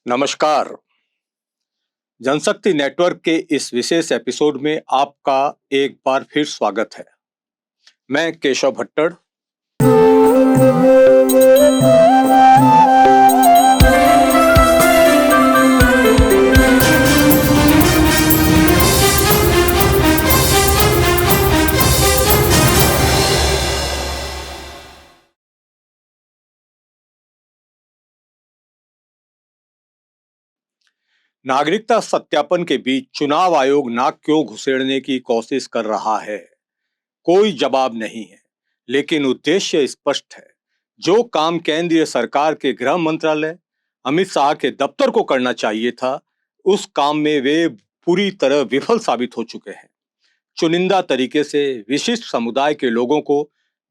नमस्कार। जनशक्ति नेटवर्क के इस विशेष एपिसोड में आपका एक बार फिर स्वागत है। मैं केशव भट्टर। नागरिकता सत्यापन के बीच चुनाव आयोग नाक क्यों घुसेड़ने की कोशिश कर रहा है? कोई जवाब नहीं है, लेकिन उद्देश्य स्पष्ट है। जो काम केंद्रीय सरकार के गृह मंत्रालय, अमित शाह के दफ्तर को करना चाहिए था, उस काम में वे पूरी तरह विफल साबित हो चुके हैं। चुनिंदा तरीके से विशिष्ट समुदाय के लोगों को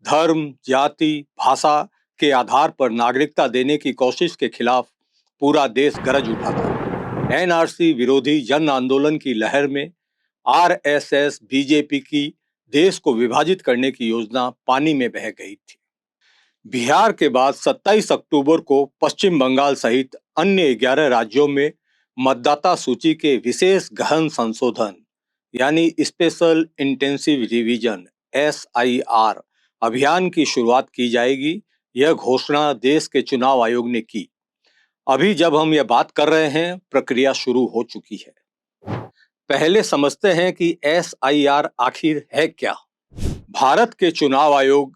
धर्म, जाति, भाषा के आधार पर नागरिकता देने की कोशिश के खिलाफ पूरा देश गरज उठा था। एनआरसी विरोधी जन आंदोलन की लहर में आरएसएस बीजेपी की देश को विभाजित करने की योजना पानी में बह गई थी। बिहार के बाद 27 अक्टूबर को पश्चिम बंगाल सहित अन्य 11 राज्यों में मतदाता सूची के विशेष गहन संशोधन यानी स्पेशल इंटेंसिव रिवीजन SIR अभियान की शुरुआत की जाएगी। यह घोषणा देश के चुनाव आयोग ने की। अभी जब हम यह बात कर रहे हैं, प्रक्रिया शुरू हो चुकी है। पहले समझते हैं कि SIR आखिर है क्या। भारत के चुनाव आयोग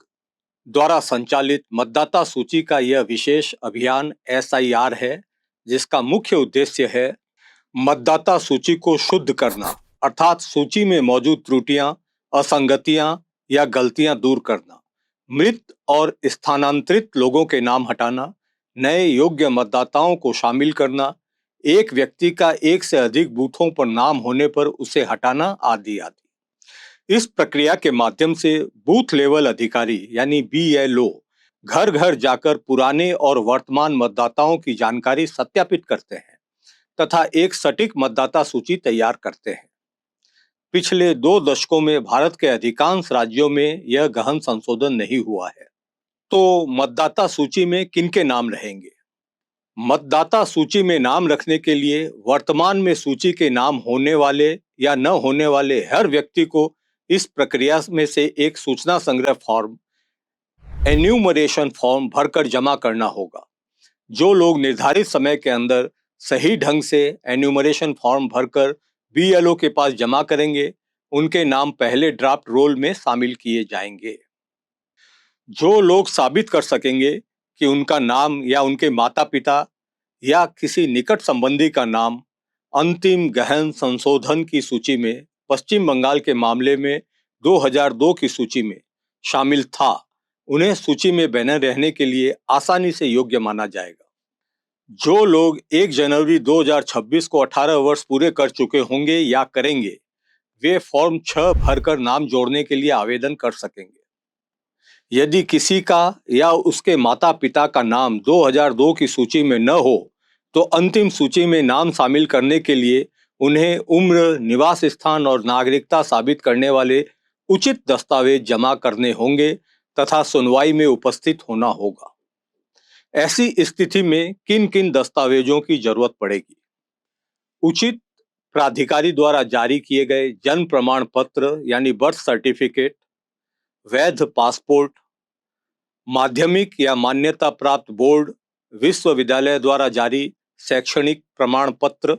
द्वारा संचालित मतदाता सूची का यह विशेष अभियान SIR है, जिसका मुख्य उद्देश्य है मतदाता सूची को शुद्ध करना, अर्थात सूची में मौजूद त्रुटियां, असंगतियां या गलतियां दूर करना, मृत और स्थानांतरित लोगों के नाम हटाना, नए योग्य मतदाताओं को शामिल करना, एक व्यक्ति का एक से अधिक बूथों पर नाम होने पर उसे हटाना आदि आदि। इस प्रक्रिया के माध्यम से बूथ लेवल अधिकारी यानी BLO घर घर जाकर पुराने और वर्तमान मतदाताओं की जानकारी सत्यापित करते हैं तथा एक सटीक मतदाता सूची तैयार करते हैं। पिछले 2 दशकों में भारत के अधिकांश राज्यों में यह गहन संशोधन नहीं हुआ है। तो मतदाता सूची में किनके नाम रहेंगे? मतदाता सूची में नाम रखने के लिए वर्तमान में सूची के नाम होने वाले या न होने वाले हर व्यक्ति को इस प्रक्रिया में से एक सूचना संग्रह फॉर्म, एन्यूमरेशन फॉर्म भरकर जमा करना होगा। जो लोग निर्धारित समय के अंदर सही ढंग से एन्यूमरेशन फॉर्म भरकर BLO के पास जमा करेंगे, उनके नाम पहले ड्राफ्ट रोल में शामिल किए जाएंगे। जो लोग साबित कर सकेंगे कि उनका नाम या उनके माता पिता या किसी निकट संबंधी का नाम अंतिम गहन संशोधन की सूची में पश्चिम बंगाल के मामले में 2002 की सूची में शामिल था, उन्हें सूची में बने रहने के लिए आसानी से योग्य माना जाएगा। जो लोग 1 जनवरी 2026 को 18 वर्ष पूरे कर चुके होंगे या करेंगे, वे फॉर्म 6 भरकर नाम जोड़ने के लिए आवेदन कर सकेंगे। यदि किसी का या उसके माता पिता का नाम 2002 की सूची में न हो, तो अंतिम सूची में नाम शामिल करने के लिए उन्हें उम्र, निवास स्थान और नागरिकता साबित करने वाले उचित दस्तावेज जमा करने होंगे तथा सुनवाई में उपस्थित होना होगा। ऐसी स्थिति में किन किन दस्तावेजों की जरूरत पड़ेगी? उचित प्राधिकारी द्वारा जारी किए गए जन्म प्रमाण पत्र यानी बर्थ सर्टिफिकेट, वैध पासपोर्ट, माध्यमिक या मान्यता प्राप्त बोर्ड, विश्वविद्यालय द्वारा जारी शैक्षणिक प्रमाण पत्र,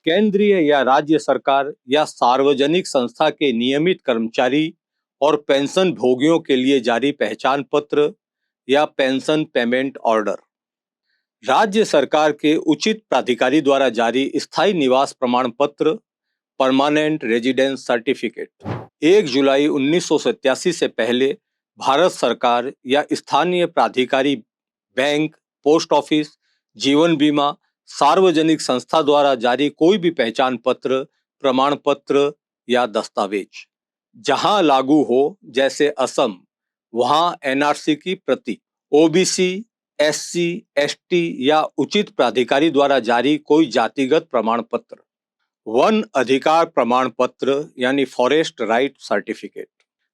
केंद्रीय या राज्य सरकार या सार्वजनिक संस्था के नियमित कर्मचारी और पेंशन भोगियों के लिए जारी पहचान पत्र या पेंशन पेमेंट ऑर्डर, राज्य सरकार के उचित प्राधिकारी द्वारा जारी स्थायी निवास प्रमाण पत्र, परमानेंट रेजिडेंस सर्टिफिकेट। 1 जुलाई 1987 से पहले भारत सरकार या स्थानीय प्राधिकारी बैंक, पोस्ट ऑफिस, जीवन बीमा, सार्वजनिक संस्था द्वारा जारी कोई भी पहचान पत्र, प्रमाण पत्र या दस्तावेज। जहां लागू हो, जैसे असम, वहां NRC की प्रति, OBC, SC, ST या उचित प्राधिकारी द्वारा जारी कोई जातिगत प्रमाण पत्र, वन अधिकार प्रमाण पत्र यानी फॉरेस्ट राइट सर्टिफिकेट,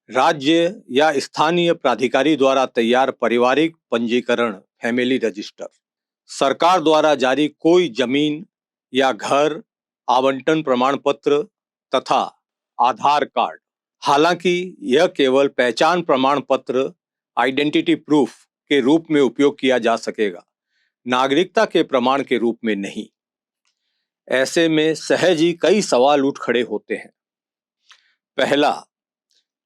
राज्य या स्थानीय प्राधिकारी द्वारा तैयार पारिवारिक पंजीकरण फैमिली रजिस्टर, सरकार द्वारा जारी कोई जमीन या घर आवंटन प्रमाण पत्र तथा आधार कार्ड। हालांकि यह केवल पहचान प्रमाण पत्र आइडेंटिटी प्रूफ के रूप में उपयोग किया जा सकेगा, नागरिकता के प्रमाण के रूप में नहीं। ऐसे में सहज ही कई सवाल उठ खड़े होते हैं। पहला,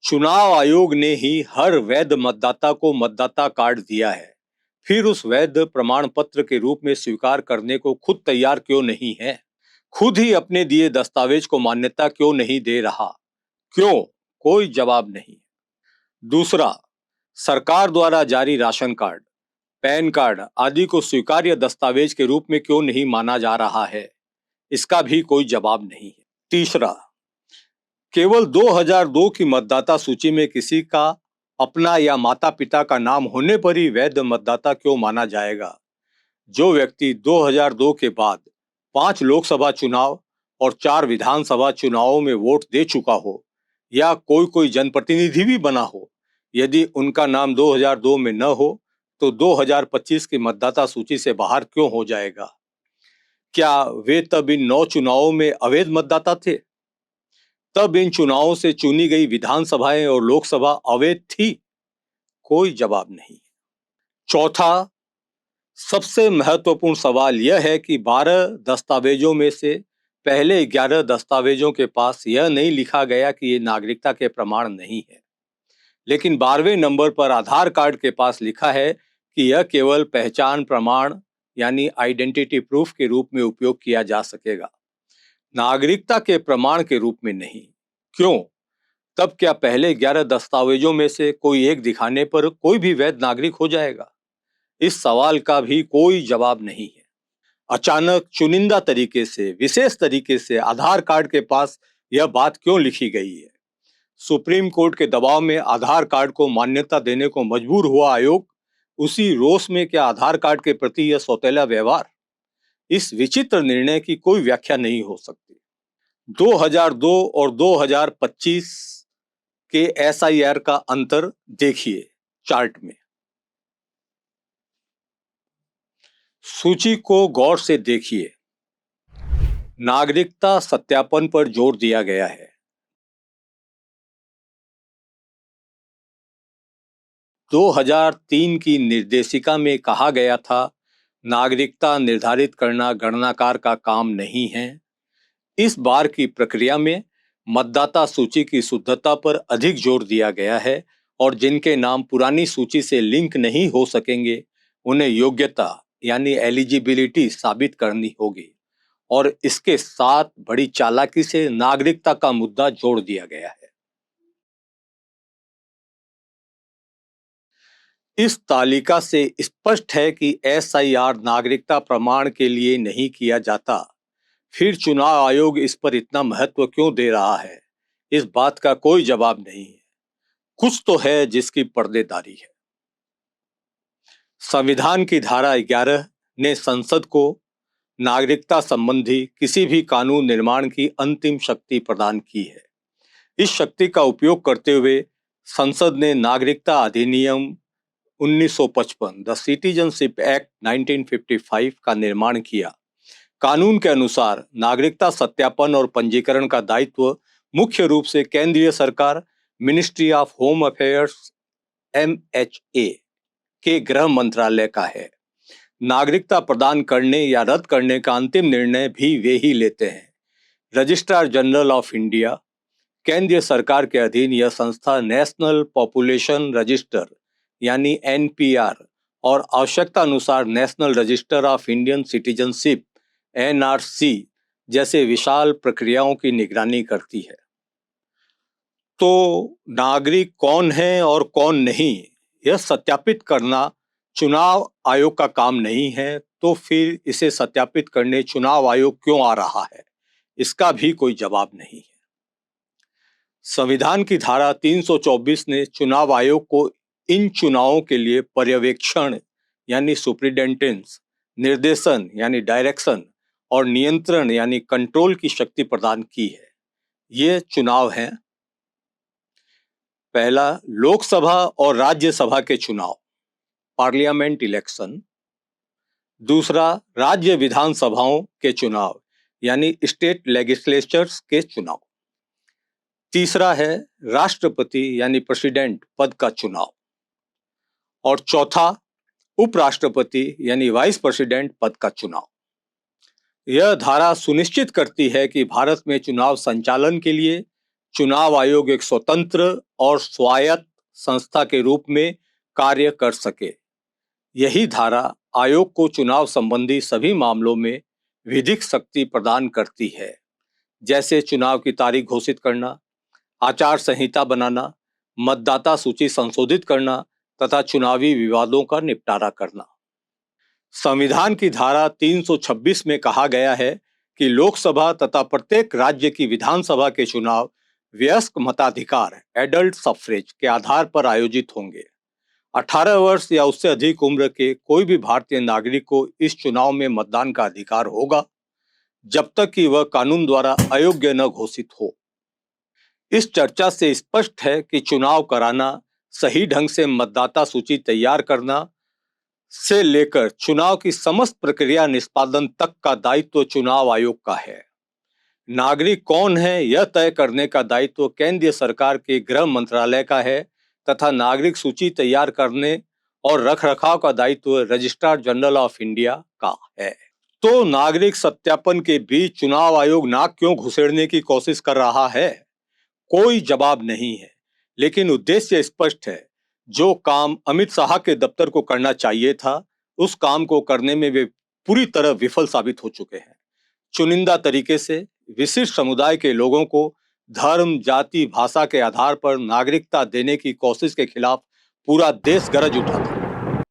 चुनाव आयोग ने ही हर वैध मतदाता को मतदाता कार्ड दिया है, फिर उस वैध प्रमाण पत्र के रूप में स्वीकार करने को खुद तैयार क्यों नहीं है? खुद ही अपने दिए दस्तावेज को मान्यता क्यों नहीं दे रहा? क्यों? कोई जवाब नहीं। दूसरा, सरकार द्वारा जारी राशन कार्ड, पैन कार्ड आदि को स्वीकार्य दस्तावेज के रूप में क्यों नहीं माना जा रहा है? इसका भी कोई जवाब नहीं है। तीसरा, केवल 2002 की मतदाता सूची में किसी का अपना या माता पिता का नाम होने पर ही वैध मतदाता क्यों माना जाएगा? जो व्यक्ति 2002 के बाद 5 लोकसभा चुनाव और 4 विधानसभा चुनावों में वोट दे चुका हो या कोई जनप्रतिनिधि भी बना हो, यदि उनका नाम 2002 में न हो तो 2025 की मतदाता सूची से बाहर क्यों हो जाएगा? क्या वे तब इन 9 चुनावों में अवैध मतदाता थे? तब इन चुनावों से चुनी गई विधानसभाएं और लोकसभा अवैध थी? कोई जवाब नहीं। चौथा, सबसे महत्वपूर्ण सवाल यह है कि 12 दस्तावेजों में से पहले 11 दस्तावेजों के पास यह नहीं लिखा गया कि ये नागरिकता के प्रमाण नहीं है, लेकिन 12वें नंबर पर आधार कार्ड के पास लिखा है कि यह केवल पहचान प्रमाण यानी आइडेंटिटी प्रूफ के रूप में उपयोग किया जा सकेगा, नागरिकता के प्रमाण के रूप में नहीं। क्यों? तब क्या पहले 11 दस्तावेजों में से कोई एक दिखाने पर कोई भी वैध नागरिक हो जाएगा? इस सवाल का भी कोई जवाब नहीं है। अचानक चुनिंदा तरीके से, विशेष तरीके से आधार कार्ड के पास यह बात क्यों लिखी गई है? सुप्रीम कोर्ट के दबाव में आधार कार्ड को मान्यता देने को मजबूर हुआ आयोग, उसी रोष में क्या आधार कार्ड के प्रति यह सौतेला व्यवहार? इस विचित्र निर्णय की कोई व्याख्या नहीं हो सकती। 2002 और 2025 के एसआईआर का अंतर देखिए चार्ट में। सूची को गौर से देखिए। नागरिकता सत्यापन पर जोर दिया गया है। 2003 की निर्देशिका में कहा गया था, नागरिकता निर्धारित करना गणनाकार का काम नहीं है। इस बार की प्रक्रिया में मतदाता सूची की शुद्धता पर अधिक जोर दिया गया है और जिनके नाम पुरानी सूची से लिंक नहीं हो सकेंगे, उन्हें योग्यता यानी एलिजिबिलिटी साबित करनी होगी और इसके साथ बड़ी चालाकी से नागरिकता का मुद्दा जोड़ दिया गया है। इस तालिका से स्पष्ट है कि एसआईआर नागरिकता प्रमाण के लिए नहीं किया जाता, फिर चुनाव आयोग इस पर इतना महत्व क्यों दे रहा है? इस बात का कोई जवाब नहीं है। कुछ तो है जिसकी पर्देदारी है। संविधान की धारा 11 ने संसद को नागरिकता संबंधी किसी भी कानून निर्माण की अंतिम शक्ति प्रदान की है। इस शक्ति का उपयोग करते हुए संसद ने नागरिकता अधिनियम 1955 द सिटीजनशिप एक्ट 1955 का निर्माण किया। कानून के अनुसार नागरिकता सत्यापन और पंजीकरण का दायित्व मुख्य रूप से केंद्रीय सरकार, ministry of home affairs MHA के गृह मंत्रालय का है। नागरिकता प्रदान करने या रद्द करने का अंतिम निर्णय भी वे ही लेते हैं। रजिस्ट्रार जनरल ऑफ इंडिया, केंद्रीय सरकार के अधीन यह संस्था नेशनल पॉपुलेशन रजिस्टर यानी NPR और आवश्यकता अनुसार national register of Indian citizenship NRC जैसे विशाल प्रक्रियाओं की निगरानी करती है। तो नागरिक कौन है और कौन नहीं, यह सत्यापित करना चुनाव आयोग का काम नहीं है, तो फिर इसे सत्यापित करने चुनाव आयोग क्यों आ रहा है? इसका भी कोई जवाब नहीं है। संविधान की धारा 324 ने चुनाव आयोग को इन चुनावों के लिए पर्यवेक्षण यानी सुप्रिटेंडेंस, निर्देशन यानी डायरेक्शन और नियंत्रण यानी कंट्रोल की शक्ति प्रदान की है। ये चुनाव हैं। पहला, लोकसभा और राज्यसभा के चुनाव, पार्लियामेंट इलेक्शन। दूसरा, राज्य विधानसभाओं के चुनाव यानी स्टेट लेजिस्लेचर्स के चुनाव। तीसरा है राष्ट्रपति यानी प्रेसिडेंट पद का चुनाव। और चौथा, उपराष्ट्रपति यानी वाइस प्रेसिडेंट पद का चुनाव। यह धारा सुनिश्चित करती है कि भारत में चुनाव संचालन के लिए चुनाव आयोग एक स्वतंत्र और स्वायत्त संस्था के रूप में कार्य कर सके। यही धारा आयोग को चुनाव संबंधी सभी मामलों में विधिक शक्ति प्रदान करती है, जैसे चुनाव की तारीख घोषित करना, आचार संहिता बनाना, मतदाता सूची संशोधित करना तथा चुनावी विवादों का निपटारा करना। संविधान की धारा 326 में कहा गया है कि लोकसभा तथा प्रत्येक राज्य की विधानसभा के चुनाव वयस्क मताधिकार एडल्ट सफरेज के आधार पर आयोजित होंगे। 18 वर्ष या उससे अधिक उम्र के कोई भी भारतीय नागरिक को इस चुनाव में मतदान का अधिकार होगा, जब तक कि वह कानून द्वारा अयोग्य न घोषित हो। इस चर्चा से स्पष्ट है कि चुनाव कराना, सही ढंग से मतदाता सूची तैयार करना से लेकर चुनाव की समस्त प्रक्रिया निष्पादन तक का दायित्व चुनाव आयोग का है। नागरिक कौन है यह तय करने का दायित्व केंद्रीय सरकार के गृह मंत्रालय का है तथा नागरिक सूची तैयार करने और रखरखाव का दायित्व रजिस्ट्रार जनरल ऑफ इंडिया का है। तो नागरिक सत्यापन के बीच चुनाव आयोग नाक क्यों घुसेड़ने की कोशिश कर रहा है? कोई जवाब नहीं है, लेकिन उद्देश्य स्पष्ट है। जो काम अमित शाह के दफ्तर को करना चाहिए था, उस काम को करने में वे पूरी तरह विफल साबित हो चुके हैं। चुनिंदा तरीके से विशिष्ट समुदाय के लोगों को धर्म, जाति, भाषा के आधार पर नागरिकता देने की कोशिश के खिलाफ पूरा देश गरज उठा था।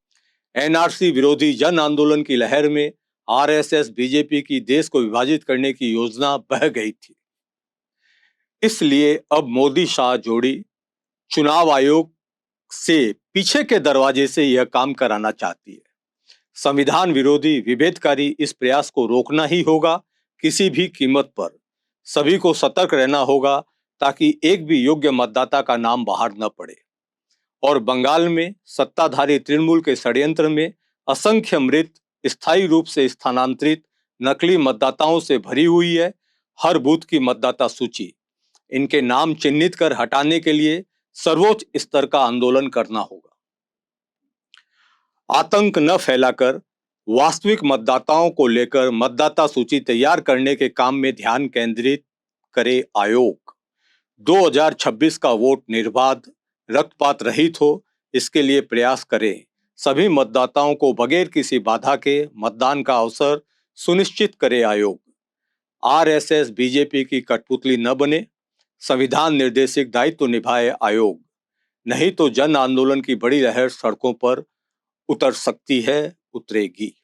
एनआरसी विरोधी जन आंदोलन की लहर में आरएसएस, बीजेपी की देश को विभाजित करने की योजना बह गई थी। इसलिए अब मोदी शाह जोड़ी चुनाव आयोग से पीछे के दरवाजे से यह काम कराना चाहती है। संविधान विरोधी, विभेदकारी इस प्रयास को रोकना ही होगा, किसी भी कीमत पर। सभी को सतर्क रहना होगा ताकि एक भी योग्य मतदाता का नाम बाहर न पड़े। और बंगाल में सत्ताधारी तृणमूल के षड्यंत्र में असंख्य मृत, स्थायी रूप से स्थानांतरित नकली मतदाताओं से भरी हुई है। हर बूथ की मतदाता सूची, इनके नाम चिन्हित कर हटाने के लिए सर्वोच्च स्तर का आंदोलन करना होगा। आतंक न फैलाकर वास्तविक मतदाताओं को लेकर मतदाता सूची तैयार करने के काम में ध्यान केंद्रित करे आयोग। 2026 का वोट निर्बाध, रक्तपात रहित हो, इसके लिए प्रयास करें। सभी मतदाताओं को बगैर किसी बाधा के मतदान का अवसर सुनिश्चित करे आयोग। आरएसएस, बीजेपी की कठपुतली न बने, संविधान निर्देशित दायित्व निभाए आयोग। नहीं तो जन आंदोलन की बड़ी लहर सड़कों पर उतर सकती है, उतरेगी।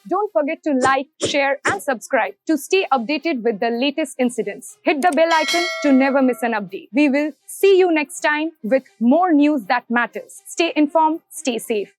Don't forget to like, share and subscribe to stay updated with the latest incidents. Hit the bell icon to never miss an update. We will see you next time with more news that matters. Stay informed, stay safe.